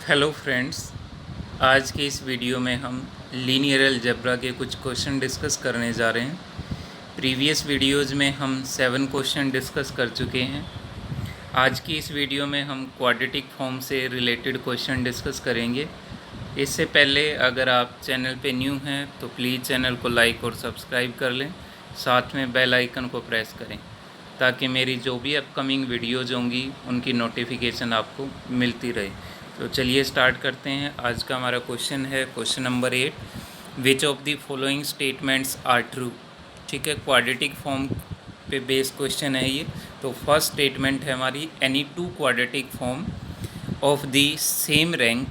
Hello friends, आज के इस वीडियो में हम लीनियर अलजेब्रा के कुछ क्वेश्चन डिस्कस करने जा रहे हैं। प्रीवियस वीडियोज़ में हम 7 क्वेश्चन डिस्कस कर चुके हैं। आज की इस वीडियो में हम क्वाड्रेटिक फॉर्म से रिलेटेड क्वेश्चन डिस्कस करेंगे। इससे पहले अगर आप चैनल पे न्यू हैं तो प्लीज़ चैनल को लाइक और सब्सक्राइब कर लें, साथ में बेल आइकन को प्रेस करें ताकि मेरी जो भी अपकमिंग वीडियोज़ होंगी उनकी नोटिफिकेशन आपको मिलती रहे। तो चलिए स्टार्ट करते हैं। आज का हमारा क्वेश्चन है question number 8, which of the following statements are true. ठीक है, क्वाड्रेटिक फॉर्म पे बेस्ड क्वेश्चन है ये। तो फर्स्ट स्टेटमेंट है हमारी, any two quadratic form of the same rank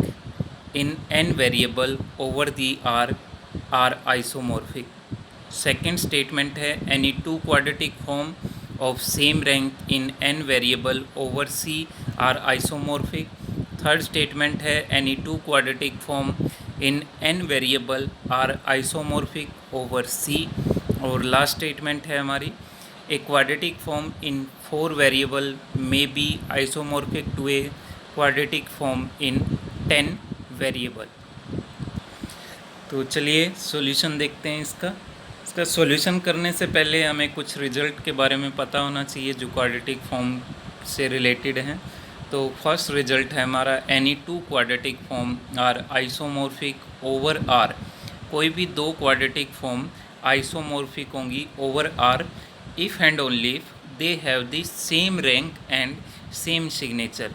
in N variable over the R isomorphic. Second statement है, any two quadratic form of same rank in N variable over C are isomorphic. Third statement है, any two quadratic form in N variable are isomorphic over C. और last statement है हमारी, a quadratic form in 4 variable में be isomorphic to a quadratic form in 10 variable. तो चलिए solution देखते हैं इसका सॉल्यूशन करने से पहले हमें कुछ रिजल्ट के बारे में पता होना चाहिए जो क्वाड्रेटिक फॉर्म से रिलेटेड हैं। तो फर्स्ट रिजल्ट है हमारा, any two quadratic form are isomorphic over R. कोई भी दो क्वाड्रेटिक फॉर्म आइसोमॉर्फिक होंगी over R if and only if they have the same rank and same signature.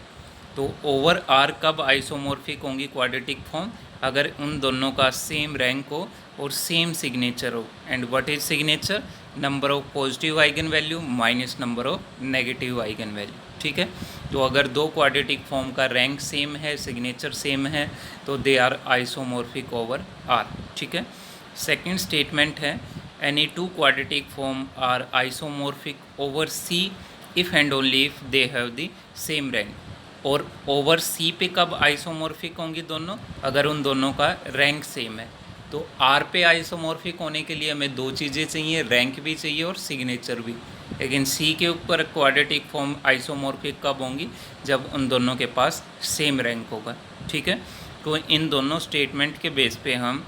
तो ओवर आर कब आइसोमॉर्फिक होंगी क्वाड्रेटिक फॉर्म? अगर उन दोनों का सेम रैंक हो और सेम सिग्नेचर हो। And what is signature? Number of positive eigen value minus number of negative eigen value. ठीक है, तो अगर दो क्वाड्रेटिक फॉर्म का रैंक सेम है, सिग्नेचर सेम है, तो they are isomorphic over R. ठीक है, सेकेंड स्टेटमेंट है, any two quadratic form are isomorphic over C if and only if they have the same rank. और ओवर सी पे कब आइसोमॉर्फिक होंगी दोनों? अगर उन दोनों का रैंक सेम है। तो आर पे आइसोमॉर्फिक होने के लिए हमें दो चीज़ें चाहिए, रैंक भी चाहिए और सिग्नेचर भी। लेकिन सी के ऊपर क्वाड्रेटिक फॉर्म आइसोमॉर्फिक कब होंगी? जब उन दोनों के पास सेम रैंक होगा। ठीक है, तो इन दोनों स्टेटमेंट के बेस पे हम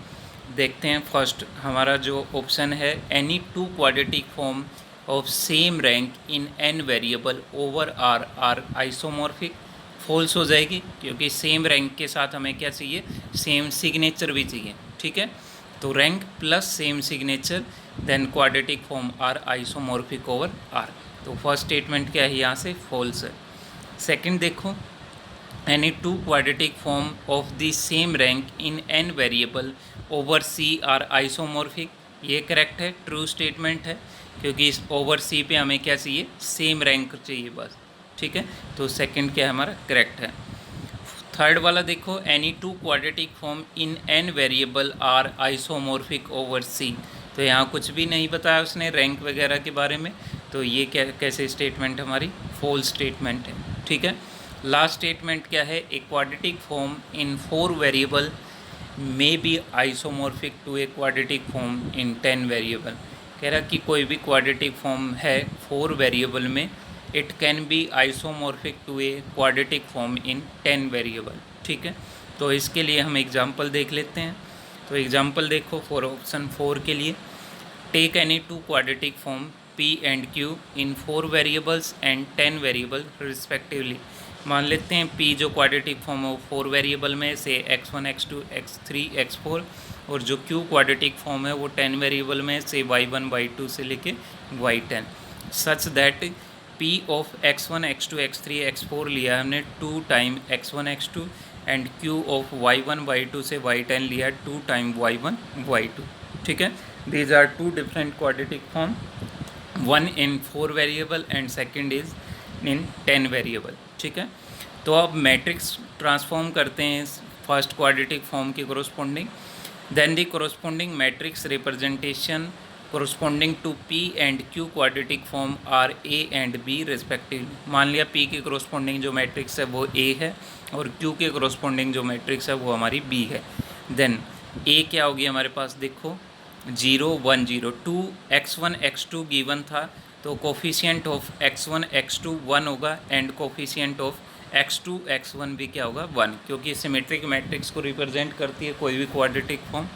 देखते हैं। फर्स्ट हमारा जो ऑप्शन है, any two quadratic form of same rank in N variable over R are isomorphic, false हो जाएगी क्योंकि सेम रैंक के साथ हमें क्या चाहिए? सेम सिग्नेचर भी चाहिए। ठीक है, तो rank plus same signature then quadratic form are isomorphic over R. तो फर्स्ट स्टेटमेंट क्या है? यहाँ से फॉल्स है। सेकंड देखो, any two quadratic form of the same rank in N variable over C are isomorphic, ये करेक्ट है, true statement है, क्योंकि इस ओवर सी पे हमें क्या चाहिए? सेम रैंक चाहिए बस। ठीक है, तो सेकंड क्या है हमारा? करेक्ट है। थर्ड वाला देखो, any two quadratic form in N variable are isomorphic over C. तो यहाँ कुछ भी नहीं बताया उसने रैंक वगैरह के बारे में, तो ये क्या कैसे स्टेटमेंट हमारी? फॉल्स स्टेटमेंट है। ठीक है, लास्ट स्टेटमेंट क्या है? A quadratic form in 4 variable may be isomorphic to a quadratic form in 10 variable. कह रहा कि कोई भी क्वाड्रेटिक फॉर्म है 4 वेरिएबल में, it can be isomorphic to a quadratic form in 10 variable. ठीक है, तो इसके लिए हम एग्जांपल देख लेते हैं। तो एग्जांपल देखो फॉर ऑप्शन 4 के लिए, take any two quadratic form P and Q in 4 variables and 10 variable respectively. मान लेते हैं पी जो क्वाड्रेटिक फॉर्म है वो 4 वेरिएबल में से x1 x2 x3 x4, और जो क्यू क्वाड्रेटिक फॉर्म है वो 10 वेरिएबल में से y1 y2 से लेके y10, such that p of x1 x2 x3 x4 लिया हमने 2 time x1 x2 and q of y1 y2 से y10 लिया 2 टाइम y1 y2। ठीक है, these are 2 different quadratic form, one in 4 variable and second is in 10 variable. ठीक है, तो अब मैट्रिक्स ट्रांसफॉर्म करते हैं फर्स्ट क्वाड्रेटिक फॉर्म के corresponding, then the corresponding matrix representation corresponding to P and Q quadratic form are A and B respectively। मान लिया P के corresponding जो मैट्रिक्स है वो A है और Q के corresponding जो मैट्रिक्स है वो हमारी B है। देन A क्या होगी हमारे पास? देखो 0 1 0 2 x1 x2 गिवन था, तो कोफिशिएंट ऑफ x1 x2 1 होगा and coefficient of x2 x1 भी क्या होगा 1, क्योंकि सिमेट्रिक मैट्रिक्स को रिप्रेजेंट करती है कोई भी क्वाड्रेटिक फॉर्म।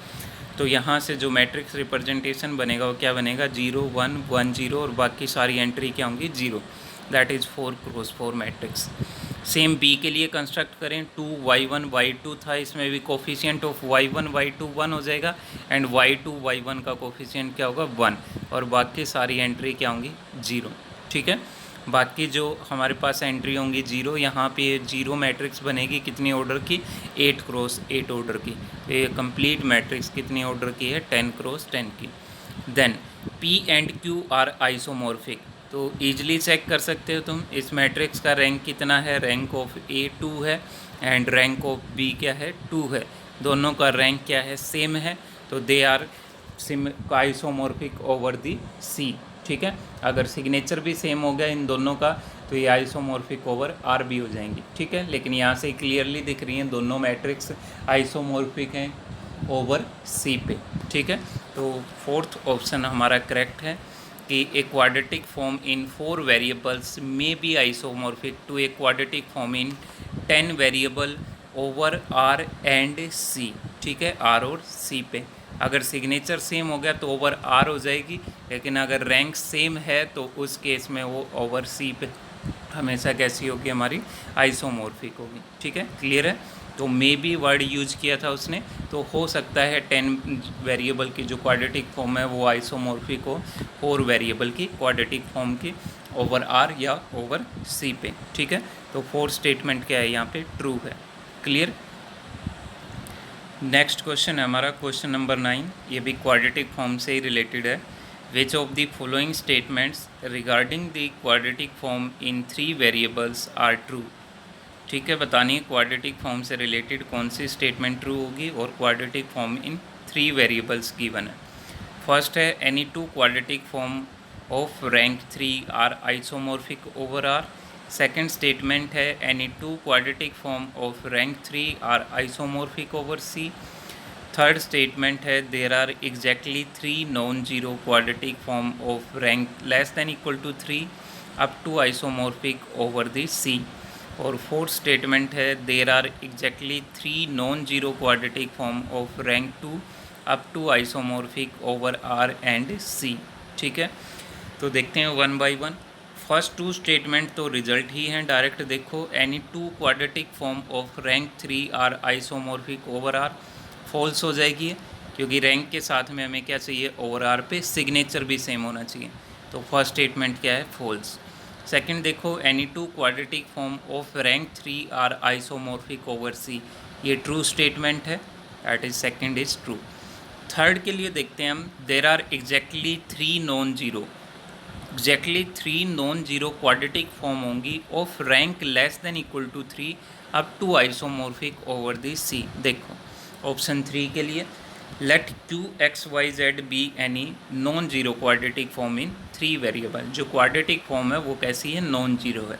तो यहाँ से जो मैट्रिक्स रिप्रेजेंटेशन बनेगा वो क्या बनेगा 0 1 1 0, और बाकी सारी एंट्री क्या होंगी 0। That is 4 cross 4 matrix. Same B के लिए कंस्ट्रक्ट करें, 2 y1 y2 था, इसमें भी कोफिशिएंट ऑफ y1 y2 1 हो जाएगा, एंड y2 y1 का कोफिशिएंट क्या होगा 1, और बाकी सारी एंट्री क्या होंगी 0। ठीक है, बाकी जो हमारे पास एंट्री होंगी 0, यहाँ पे 0 मैट्रिक्स बनेगी कितनी ऑर्डर की 8 क्रॉस 8 ऑर्डर की। तो ये कंप्लीट मैट्रिक्स कितनी ऑर्डर की है 10 क्रॉस 10 की। Then P and Q are isomorphic, तो ईजिली चेक कर सकते हो तुम इस मैट्रिक्स का रैंक कितना है, रैंक ऑफ A 2 है एंड रैंक ऑफ B क्या है 2 है, दोनों का रैंक क्या है सेम है, तो they are isomorphic over the C। ठीक है, अगर सिग्नेचर भी सेम हो गया इन दोनों का तो ये आइसोमॉर्फिक ओवर R भी हो जाएंगी। ठीक है, लेकिन यहाँ से क्लियरली दिख रही हैं दोनों मैट्रिक्स आइसोमॉर्फिक हैं ओवर C पे। ठीक है, तो फोर्थ ऑप्शन हमारा करेक्ट है कि a quadratic form in 4 variables में be isomorphic to a quadratic form in 10 variable over R and C। ठीक है, R और C पे अगर सिग्नेचर सेम हो गया तो ओवर R हो जाएगी, लेकिन अगर रैंक सेम है तो उस केस में वो ओवर C पे हमेशा कैसी होगी हमारी आइसोमॉर्फिक होगी। ठीक है, क्लियर है। तो मे बी वर्ड यूज किया था उसने, तो हो सकता है 10 वेरिएबल की जो क्वाड्रेटिक फॉर्म है वो आइसोमॉर्फिक हो 4 वेरिएबल की क्वाड्रेटिक फॉर्म की ओवर R या ओवर C पे। ठीक है, तो 4 स्टेटमेंट क्या है यहाँ पे ट्रू है। क्लियर। नेक्स्ट क्वेश्चन है हमारा क्वेश्चन नंबर 9, ये भी क्वाड्रेटिक फॉर्म से ही रिलेटेड है। Which of the following statements regarding the quadratic form in 3 variables are true. ठीक है, बतानी है क्वाड्रेटिक फॉर्म से रिलेटेड कौन सी स्टेटमेंट ट्रू होगी और quadratic form in 3 variables given है। फर्स्ट है any 2 quadratic form of rank 3 are isomorphic over R। Second statement है any 2 quadratic form of rank 3 are isomorphic over C। Third statement है there are exactly 3 non zero quadratic form of rank less than equal to 3 up to isomorphic over the C। और fourth statement है there are exactly 3 non zero quadratic form of rank 2 up to isomorphic over R and C। ठीक है, तो देखते हैं one by one. First 2 statement तो result ही हैं डायरेक्ट। देखो any 2 quadratic form of rank 3 are isomorphic over R false हो जाएगी, क्योंकि रैंक के साथ में हमें क्या चाहिए ओवर R पे सिग्नेचर भी सेम होना चाहिए, तो फर्स्ट स्टेटमेंट क्या है फॉल्स। सेकंड देखो any 2 quadratic form of rank 3 are isomorphic over C, ये ट्रू स्टेटमेंट है, that is second is true. Third के लिए देखते हैं हम there are exactly 3 non zero, exactly 3 non zero quadratic form होंगी of rank less than equal to 3 up to isomorphic over the C। देखो option 3 के लिए let Q X Y Z be any non zero quadratic form in 3 variable. जो quadratic form है वो कैसी है non zero है,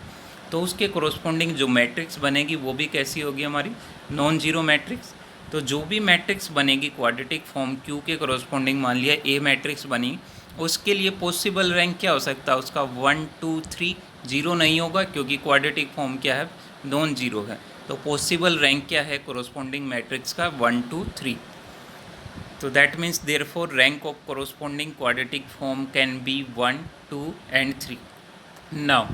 तो उसके कोरोस्पोंडिंग जो मैट्रिक्स बनेगी वो भी कैसी होगी हमारी नॉन जीरो मैट्रिक्स। तो जो भी मैट्रिक्स बनेगी क्वाड्रेटिक फॉर्म Q के कोरोस्पोंडिंग, मान लिया A मैट्रिक्स बनी, उसके लिए पॉसिबल रैंक क्या हो सकता है उसका 1 2 3, जीरो नहीं होगा क्योंकि क्वाड्रेटिक फॉर्म क्या है नॉन जीरो है। तो पॉसिबल रैंक क्या है कोरोस्पोंडिंग मैट्रिक्स का 1 2 3। तो that means therefore rank of corresponding quadratic form can be 1 2 and 3। Now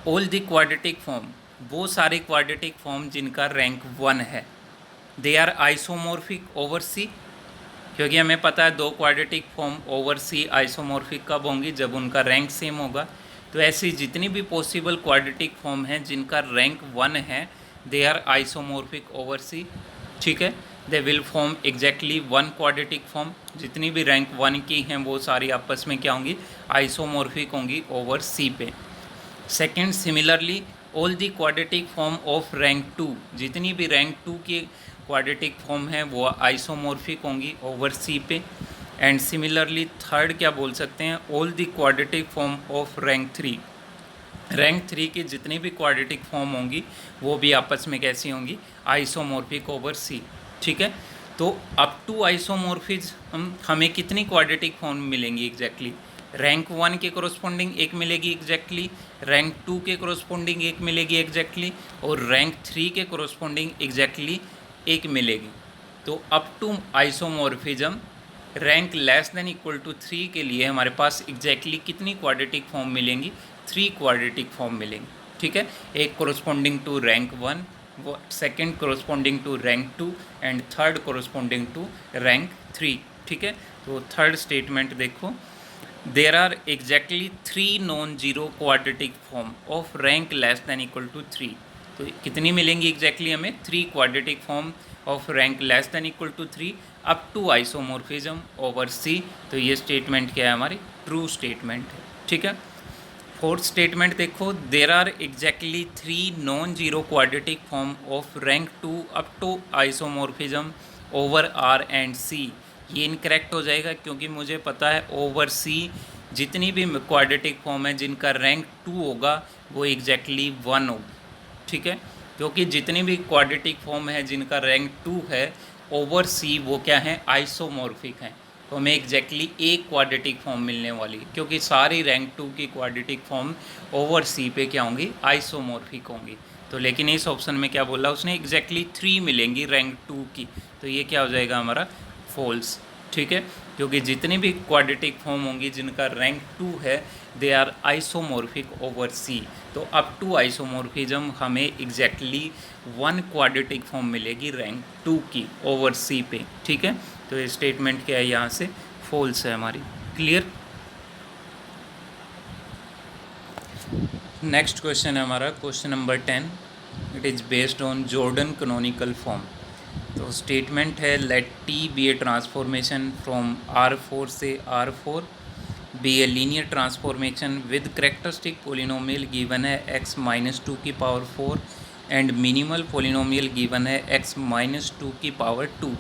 all the quadratic form, वो सारे क्वाड्रेटिक फॉर्म जिनका रैंक 1 है, they are isomorphic over C, क्योंकि हमें पता है 2 quadratic form over C isomorphic कब होंगी जब उनका रैंक सेम होगा। तो ऐसी जितनी भी पॉसिबल क्वाड्रेटिक फॉर्म हैं जिनका रैंक 1 है, they are isomorphic over C। ठीक है, they will form exactly 1 quadratic form, जितनी भी रैंक 1 की हैं वो सारी आपस में क्या होंगी आइसोमॉर्फिक होंगी ओवर C पे। Second similarly all the quadratic form of rank 2, जितनी भी रैंक 2 की क्वाड्रेटिक फॉर्म है वो आइसोमॉर्फिक होंगी ओवर C पे। एंड सिमिलरली थर्ड क्या बोल सकते हैं all the quadratic form of rank 3, rank 3 की जितनी भी क्वाड्रेटिक फॉर्म होंगी वो भी आपस में कैसी होंगी आइसोमॉर्फिक ओवर C। ठीक है, तो अप टू आइसोमॉर्फिज्म हमें कितनी क्वाड्रेटिक फॉर्म मिलेंगी एग्जैक्टली रैंक 1 के कोरोस्पोंडिंग एक मिलेगी एग्जैक्टली, रैंक 2 के कोरोस्पोंडिंग एक मिलेगी एग्जैक्टली, और रैंक 3 के कोरोस्पोंडिंग एग्जैक्टली एक मिलेगी। तो up to isomorphism rank less than equal to 3 के लिए हमारे पास एग्जैक्टली कितनी क्वाड्रेटिक फॉर्म मिलेंगी? 3 क्वाड्रेटिक फॉर्म मिलेंगी। ठीक है, एक कोरोस्पोंडिंग टू रैंक 1, वो second corresponding to rank 2 and third corresponding to rank 3। ठीक है, तो थर्ड स्टेटमेंट देखो, there are exactly 3 non zero quadratic form of rank less than equal to 3। तो कितनी मिलेंगी एग्जैक्टली हमें? 3 quadratic form of rank less than equal to 3 up to isomorphism over C. तो ये स्टेटमेंट क्या है? हमारी ट्रू स्टेटमेंट है। ठीक है, फोर्थ स्टेटमेंट देखो, there are exactly 3 non zero quadratic form of rank 2 up to isomorphism over R and C. ये इनकरेक्ट हो जाएगा क्योंकि मुझे पता है ओवर सी जितनी भी क्वाड्रेटिक फॉर्म है जिनका रैंक 2 होगा वो एग्जैक्टली 1 होगा। ठीक है, क्योंकि जितनी भी क्वाड्रेटिक फॉर्म है जिनका रैंक 2 है ओवर सी वो क्या है? आइसोमॉर्फिक हैं। तो हमें एग्जैक्टली एक क्वाड्रेटिक फॉर्म मिलने वाली है क्योंकि सारी रैंक 2 की क्वाड्रेटिक फॉर्म ओवर सी पे क्या होंगी? आइसोमॉर्फिक होंगी। तो लेकिन इस ऑप्शन में क्या बोला उसने? एग्जैक्टली 3 मिलेंगी रैंक 2 की। तो ये क्या हो जाएगा हमारा? फॉल्स। ठीक है, क्योंकि जितनी भी क्वाड्रेटिक फॉर्म होंगी जिनका रैंक 2 है they are isomorphic over C. तो अप टू आइसोमॉर्फिज्म हमें एग्जैक्टली 1 क्वाड्रेटिक फॉर्म मिलेगी रैंक 2 की ओवर सी पे। ठीक है, तो ये स्टेटमेंट क्या है? यहाँ से फॉल्स है हमारी। क्लियर? नेक्स्ट क्वेश्चन है हमारा question number 10। It is based on Jordan canonical form. तो स्टेटमेंट है, let T be a transformation from R4 से R4 be a linear transformation with characteristic polynomial given है x-2 की power 4 and minimal polynomial given है x-2 की power 2।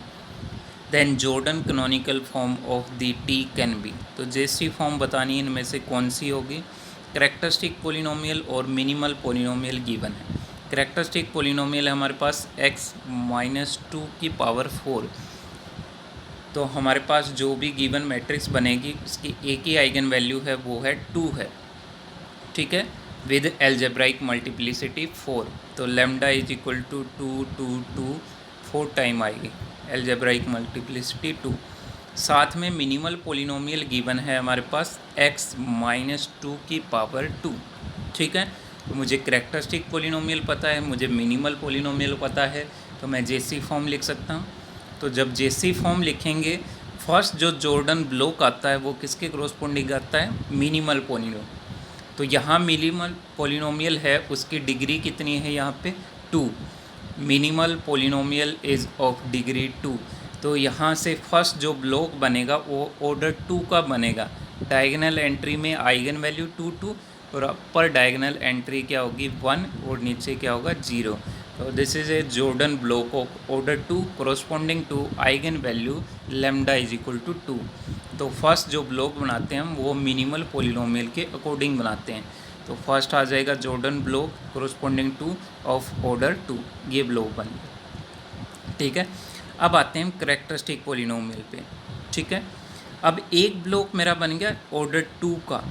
Then Jordan canonical form of the T can be. तो जैसी form बतानी है इनमें से कौन सी होगी? करेक्टरिस्टिक पोलिनोमियल और मिनिमल पोलिनोमियल गिवन है। करेक्टरिस्टिक पोलिनोमियल है हमारे पास x-2 की पावर 4। तो हमारे पास जो भी गिवन मैट्रिक्स बनेगी उसकी एक ही आइगन वैल्यू है, वो है 2 है। ठीक है, विद एल्जेब्राइक मल्टीप्लिसिटी 4। तो lambda is equal to 2 2 2 4 time आएगी एल्जेब्राइक मल्टीप्लिसिटी 2। साथ में मिनिमल पोलिनोमियल गिवन है हमारे पास x-2 की पावर 2। ठीक है, तो मुझे करेक्टरिस्टिक पोलिनोमियल पता है, मुझे मिनिमल पोलिनोमियल पता है, तो मैं जेसी फॉर्म लिख सकता हूँ। तो जब जेसी फॉर्म लिखेंगे फर्स्ट जो जॉर्डन ब्लॉक आता है वो किसके कॉरस्पॉन्डिंग आता है? Minimal polynomial. तो यहाँ मिनिमल पोलिनोमियल है उसकी डिग्री कितनी है? यहाँ पे 2। Minimal polynomial is of degree 2। तो यहाँ से फर्स्ट जो ब्लॉक बनेगा वो ऑर्डर 2 का बनेगा। डायगोनल एंट्री में आइगन वैल्यू 2 2 और अपर डायगोनल एंट्री क्या होगी? 1 और नीचे क्या होगा? 0। तो this is a Jordan block of order 2 corresponding to eigen value lambda is equal to 2। तो फर्स्ट जो ब्लॉक बनाते हैं हम वो मिनिमल पोलिनोमियल के अकॉर्डिंग बनाते हैं। तो फर्स्ट आ जाएगा Jordan block corresponding two of order 2, ये ब्लॉक बन गया। ठीक है, अब आते हैं हम करेक्टरिस्टिक पोलिनोमियल पे। ठीक है, अब एक ब्लॉक मेरा बन गया ऑर्डर 2 का,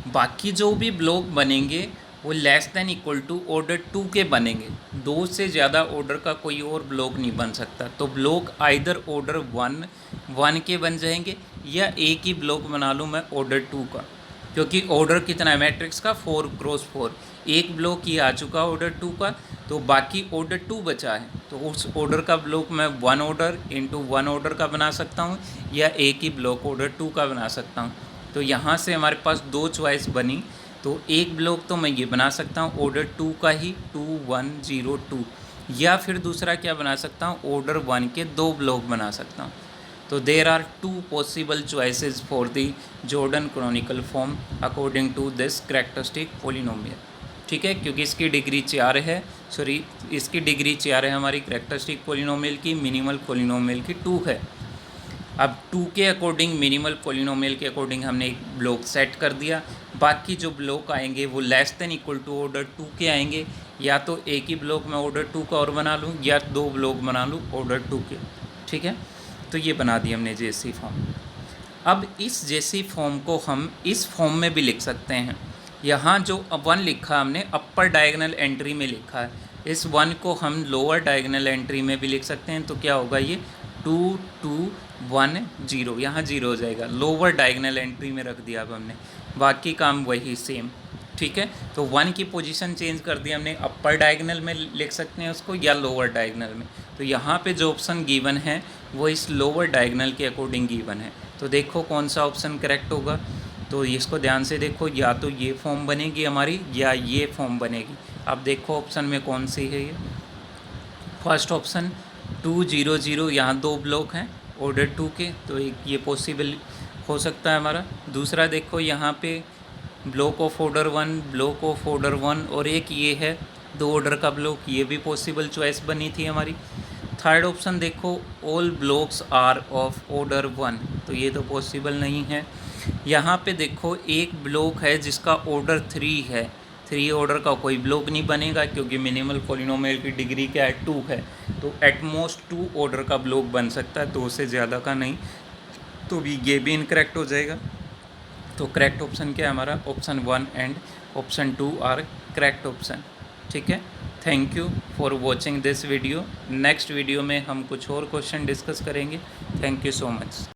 बाकी जो भी ब्लॉक बनेंगे वो less than equal to order 2 के बनेंगे। 2 से ज़्यादा ऑर्डर का कोई और ब्लॉक नहीं बन सकता। तो ब्लॉक आइदर ऑर्डर 1 के बन जाएंगे या एक ही ब्लॉक बना लूँ मैं ऑर्डर 2 का, क्योंकि ऑर्डर कितना है मैट्रिक्स का? 4 क्रॉस 4। एक ब्लॉक ये आ चुका ऑर्डर 2 का, तो बाकी ऑर्डर 2 बचा है। तो उस ऑर्डर का ब्लॉक मैं 1 ऑर्डर इंटू 1 ऑर्डर का बना सकता हूँ या एक ही ब्लॉक ऑर्डर 2 का बना सकता हूँ। तो यहाँ से हमारे पास 2 चॉइस बनी। तो एक ब्लॉक तो मैं ये बना सकता हूँ ऑर्डर 2 का ही 2 1 0 2, या फिर दूसरा क्या बना सकता हूँ? ऑर्डर 1 के 2 ब्लॉक बना सकता हूँ। तो there are 2 possible choices for the Jordan canonical form according to this characteristic polynomial. ठीक है, क्योंकि इसकी डिग्री 4 है, इसकी डिग्री 4 है हमारी करेक्टरिस्टिक पोलिनोमियल की, मिनिमल पोलिनोमियल की 2 है। अब 2 के अकॉर्डिंग मिनिमल पोलिनोमियल के अकॉर्डिंग हमने एक ब्लॉक सेट कर दिया। बाकी जो ब्लॉक आएंगे वो less than equal to order 2 के आएंगे। या तो एक ही ब्लॉक मैं ऑर्डर 2 का और बना लूँ या 2 ब्लॉक बना लूँ ऑर्डर 2 के। ठीक है, तो ये बना दिया हमने जेसी फॉर्म। अब इस जैसी फॉर्म को हम इस फॉर्म में भी लिख सकते हैं। यहाँ जो 1 लिखा हमने अपर डायगोनल एंट्री में लिखा है, इस 1 को हम लोअर डायगोनल एंट्री में भी लिख सकते हैं। तो क्या होगा, ये 2 2 1 0, यहाँ 0 हो जाएगा। लोअर डायगोनल एंट्री में रख दिया अब हमने, बाकी काम वही सेम। ठीक है, तो 1 की पोजीशन चेंज कर दी हमने, अपर डायगोनल में लिख सकते हैं उसको या लोअर डायगोनल में। तो यहाँ पे जो ऑप्शन गिवन है वो इस लोअर डायगोनल के अकॉर्डिंग गिवन है। तो देखो कौन सा ऑप्शन करेक्ट होगा। तो इसको ध्यान से देखो, या तो ये फॉर्म बनेगी हमारी या ये फॉर्म बनेगी। अब देखो ऑप्शन में कौन सी है ये। फर्स्ट ऑप्शन 2 0 0, यहाँ 2 ब्लॉक हैं ऑर्डर 2 के, तो एक ये पॉसिबल हो सकता है हमारा। दूसरा देखो यहाँ पे block of order 1, block of order 1, और एक ये है 2 ऑर्डर का ब्लॉक, ये भी पॉसिबल चॉइस बनी थी हमारी। थर्ड ऑप्शन देखो, all blocks are of order 1, तो ये तो पॉसिबल नहीं है। यहाँ पे देखो एक ब्लॉक है जिसका ऑर्डर 3 है, 3 ऑर्डर का कोई ब्लॉक नहीं बनेगा क्योंकि मिनिमल पॉलिनोमियल की डिग्री क्या है, 2 है। तो एटमोस्ट 2 ऑर्डर का ब्लॉक बन सकता है, 2 से ज़्यादा का नहीं। तो भी ये भी इनकरेक्ट हो जाएगा। तो करेक्ट ऑप्शन क्या है हमारा, option 1 and option 2 are correct option. ठीक है, thank you for watching this video. Next video में हम कुछ और क्वेश्चन डिस्कस करेंगे। Thank you so much.